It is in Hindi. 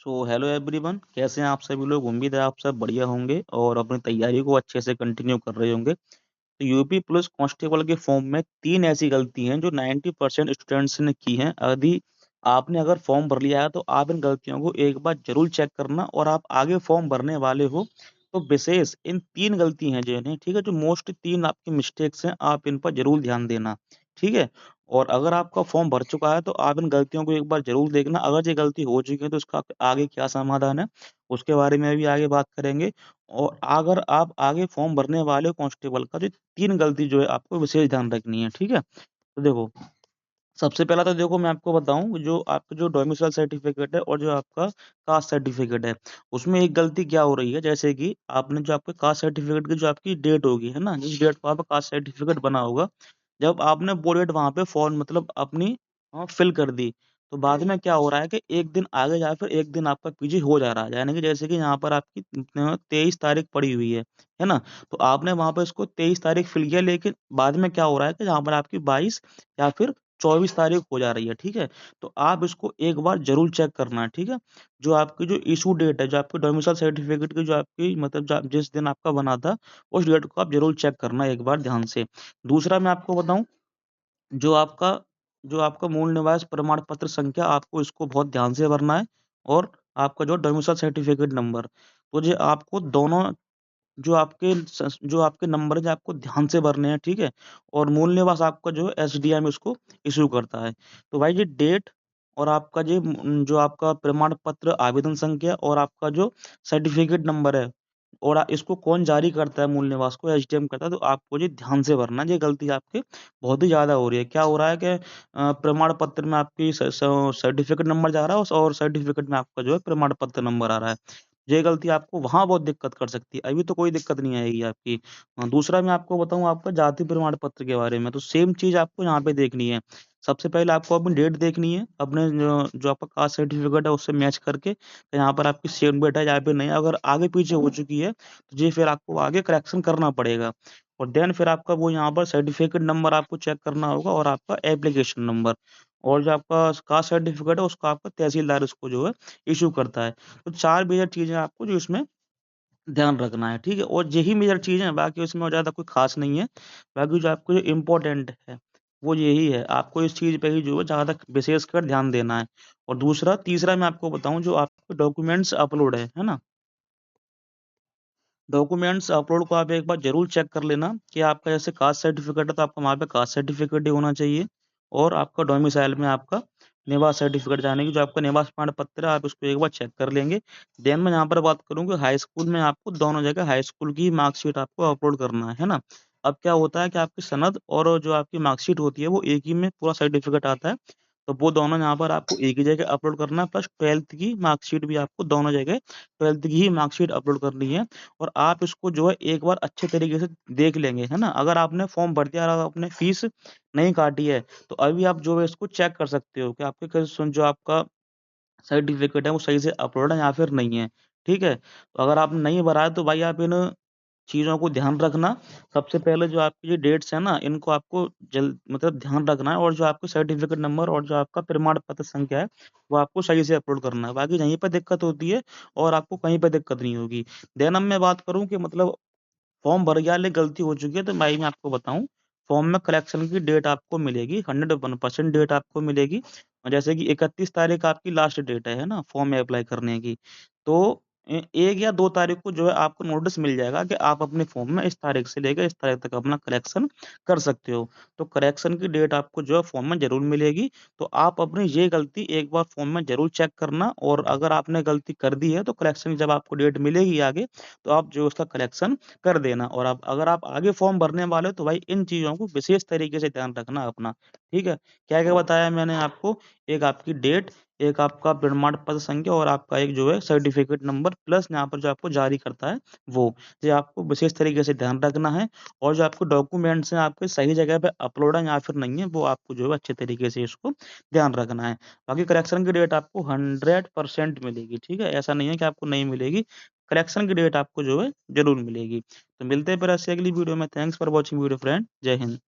हेलो एवरीवन, कैसे हैं आप सभी लोग। उम्मीद है आप सब बढ़िया होंगे और अपनी तैयारी को अच्छे से कंटिन्यू कर रहे होंगे। तो यूपी पुलिस कांस्टेबल के फॉर्म में 3 ऐसी गलती हैं जो 90% स्टूडेंट्स ने की हैं। यदि आपने अगर फॉर्म भर लिया है तो आप इन गलतियों को एक बार ज़रूर चेक करना, और आप आगे फॉर्म भरने वाले हो तो विशेष इन 3 गलती हैं जिन्हें, ठीक है, जो मोस्ट 3 आपकी मिस्टेक्स हैं, आप इन पर ज़रूर ध्यान देना, ठीक है? और अगर आपका फॉर्म भर चुका है तो आप इन गलतियों को एक बार ज़रूर देखना। अगर ये गलती हो चुकी है तो इसका आगे क्या समाधान है, उसके बारे में भी आगे बात करेंगे। और अगर आप आगे फॉर्म भरने वाले हो कांस्टेबल का, तो 3 गलती जो है आपको विशेष ध्यान रखनी है, ठीक है? तो देखो, सबसे पहला तो देखो मैं आपको बताऊँ, जो आपका जो डोमिसाइल सर्टिफ़िकेट है और जो आपका कास्ट सर्टिफ़िकेट है, उसमें एक गलती क्या हो रही है, जैसे कि आपने जो आपके कास्ट सर्टिफ़िकेट की जो आपकी डेट होगी, है ना? जिस डेट को आपका कास्ट सर्टिफ़िकेट बना होगा, जब आपने वो डेट वहाँ पे फ़ॉर्म मतलब अपनी फ़िल कर दी, तो बाद में क्या हो रहा है कि 1 दिन आगे या फिर 1 दिन आपका पीछे हो जा रहा है। यानी कि जैसे कि यहाँ पर आपकी 23 तारीख पड़ी हुई है ना? तो आपने वहाँ पे इसको 23 तारीख फ़िल किया, लेकिन बाद में क्या हो रहा है कि यहाँ पर आपकी 22 या फिर 24 तारीख हो जा रही है, ठीक है? तो आप इसको एक बार ज़रूर चेक करना है, ठीक है? जो आपकी जो इश्यू डेट है, जो आपके डोमिसाइल सर्टिफ़िकेट की जो आपकी मतलब ज जिस दिन आपका बना था, उस डेट को आप ज़रूर चेक करना एक बार ध्यान से। दूसरा मैं आपको बताऊँ, जो आपका जो आपका मूल निवास प्रमाण पत्र संख्या, आपको इसको बहुत ध्यान से भरना है, और आपका जो डोमिसाइल सर्टिफ़िकेट नंबर, तो ये आपको दोनों जो आपके नंबर हैं, जो आपको ध्यान से भरने हैं, ठीक है? और मूल निवास आपका जो है एसडीएम इसको इश्यू करता है। तो भाई ये डेट और आपका जो आपका प्रमाण पत्र आवेदन संख्या और आपका जो सर्टिफ़िकेट नंबर है, और इसको कौन जारी करता है, मूल निवास को एसडीएम करता है, तो आपको ये ध्यान से भरना है। ये गलती आपकी बहुत ही ज़्यादा हो रही है। क्या हो रहा है कि प्रमाण पत्र में आपकी सर्टिफ़िकेट नंबर जा रहा है और सर्टिफ़िकेट में आपका जो है प्रमाण पत्र नंबर आ रहा है। ये गलती आपको वहाँ बहुत दिक्कत कर सकती है, अभी तो कोई दिक्कत नहीं आएगी आपकी। दूसरा मैं आपको बताऊँ आपका जाति प्रमाण पत्र के बारे में, तो सेम चीज़ आपको यहाँ पे देखनी है। सबसे पहले आपको अपनी डेट देखनी है, अपने जो आपका कास्ट सर्टिफ़िकेट है उससे मैच करके, तो यहाँ पर आपकी सेम डेट है या फिर नहीं है। अगर आगे-पीछे हो चुकी है, तो जी फिर आपको आगे करेक्शन करना पड़ेगा। और देन फिर आपका वो यहाँ पर सर्टिफ़िकेट नंबर आपको चेक करना होगा, और आपका एप्लीकेशन नंबर, और जो आपका कास्ट सर्टिफ़िकेट है उसको आपका तहसीलदार उसको जो है इश्यू करता है। तो 4 मेजर चीज़ें आपको जो इसमें ध्यान रखना है, ठीक है? और यही मेजर चीज़ें हैं, बाकी उसमें और ज़्यादा कोई ख़ास नहीं है। बाकी जो आपको जो इम्पोर्टेंट है, वो यही है, आपको इस चीज़ पे ही जो है ज़्यादा विशेषकर ध्यान देना है। और तीसरा मैं आपको बताऊँ, जो आपके डॉक्यूमेंट्स अपलोड है ना? डॉक्यूमेंट्स अपलोड को आप एक बार ज़रूर चेक कर लेना कि आपका जैसे कास्ट सर्टिफ़िकेट है, तो आपका वहाँ पे कास्ट सर्टिफ़िकेट ही होना चाहिए, और आपका डोमिसाइल में आपका निवास सर्टिफ़िकेट, यानी कि जो आपका निवास प्रमाण पत्र है, आप उसको एक बार चेक कर लेंगे। देन मैं यहाँ पर बात करूँ कि हाई स्कूल में आपको दोनों जगह हाई स्कूल की मार्कशीट आपको अपलोड करना है ना? अब क्या होता है कि आपकी सनद और जो आपकी मार्कशीट होती है, वो एक ही में पूरा सर्टिफ़िकेट आता है। तो वो दोनों यहाँ पर आपको एक ही जगह अपलोड करना है, प्लस 12th की मार्कशीट भी आपको दोनों जगह 12th की ही मार्कशीट अपलोड करनी है। और आप इसको जो है एक बार अच्छे तरीके से देख लेंगे, है ना? अगर आपने फॉर्म भर दिया और आपने फीस नहीं काटी है, तो अभी आप जो है इसको चेक कर सकते हो कि आपके जो आपका सर्टिफ़िकेट है वो सही से अपलोड है या फिर नहीं है, ठीक है? तो अगर आपने नहीं भरा है तो भाई आप इन चीज़ों को ध्यान रखना। सबसे पहले जो आपकी जो डेट्स हैं ना, इनको आपको मतलब ध्यान रखना है, और जो आपके सर्टिफ़िकेट नंबर और जो आपका प्रमाण पत्र संख्या है, वो आपको सही से अपलोड करना है। बाकी यहीं पे दिक्कत होती है और आपको कहीं पे दिक्कत नहीं होगी। देन अब मैं बात करूँ कि मतलब फॉर्म भर गया लेकिन गलती हो चुकी है, तो भाई मैं आपको बताऊँ, फॉर्म में करेक्शन की डेट आपको मिलेगी, 101% डेट आपको मिलेगी। और जैसे कि 31 तारीख आपकी लास्ट डेट है ना? फॉर्म में अप्लाई करने की। तो 1 या 2 तारीख को जो है आपको नोटिस मिल जाएगा कि आप अपने फॉर्म में इस तारीख से लेकर इस तारीख तक अपना करेक्शन कर सकते हो। तो करेक्शन की डेट आपको जो है फॉर्म में ज़रूर मिलेगी। तो आप अपनी ये गलती एक बार फॉर्म में ज़रूर चेक करना, और अगर आपने गलती कर दी है तो करेक्शन की जब आपको डेट मिलेगी आगे, तो आप जो है उसका करेक्शन कर देना। और आप अगर आप आगे फॉर्म भरने वाले हो तो भाई इन चीज़ों को विशेष तरीके से ध्यान रखना अपना, ठीक है? क्या-क्या बताया मैंने आपको? एक आपकी डेट, एक आपका प्रमाण पत्र संख्या, और आपका एक जो है सर्टिफ़िकेट नंबर, प्लस यहाँ पर जो आपको जारी करता है वो। ये आपको विशेष तरीके से ध्यान रखना है, और जो आपके डॉक्यूमेंट्स हैं आपके सही जगह पे अपलोड है या फिर नहीं है, वो आपको जो है अच्छे तरीके से इसको ध्यान रखना है। बाकी करेक्शन की डेट आपको 100% मिलेगी, ठीक है? ऐसा नहीं है कि आपको नहीं मिलेगी। करेक्शन की डेट आपको जो है ज़रूर मिलेगी। तो मिलते हैं फिर ऐसे अगली वीडियो में। Thanks for watching video friend. जय हिंद।